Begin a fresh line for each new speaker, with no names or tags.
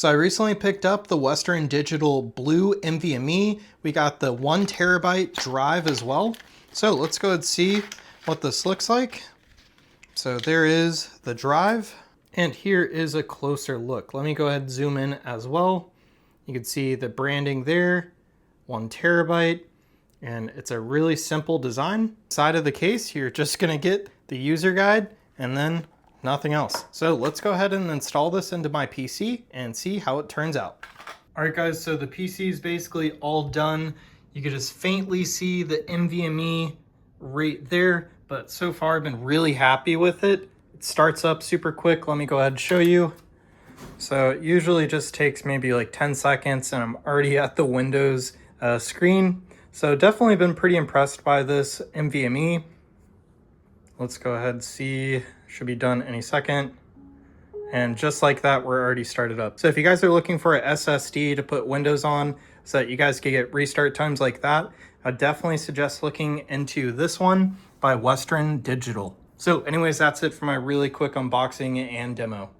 So I recently picked up the Western Digital Blue NVMe. We got the 1 terabyte drive as well. So let's go ahead and see what this looks like. So there is the drive, and here is a closer look. Let me go ahead and zoom in as well. You can see the branding there, 1 terabyte, and it's a really simple design. Side of the case, you're just gonna get the user guide and then nothing else. So let's go ahead and install this into my PC and see how it turns out. All right guys, so the PC is basically all done. You can just faintly see the NVMe right there, but so far I've been really happy with it. It starts up super quick. Let me go ahead and show you. So it usually just takes maybe like 10 seconds and I'm already at the Windows screen. So definitely been pretty impressed by this NVMe. Let's go ahead and see, should be done any second. And just like that, we're already started up. So if you guys are looking for a SSD to put Windows on so that you guys can get restart times like that, I definitely suggest looking into this one by Western Digital. So anyways, that's it for my really quick unboxing and demo.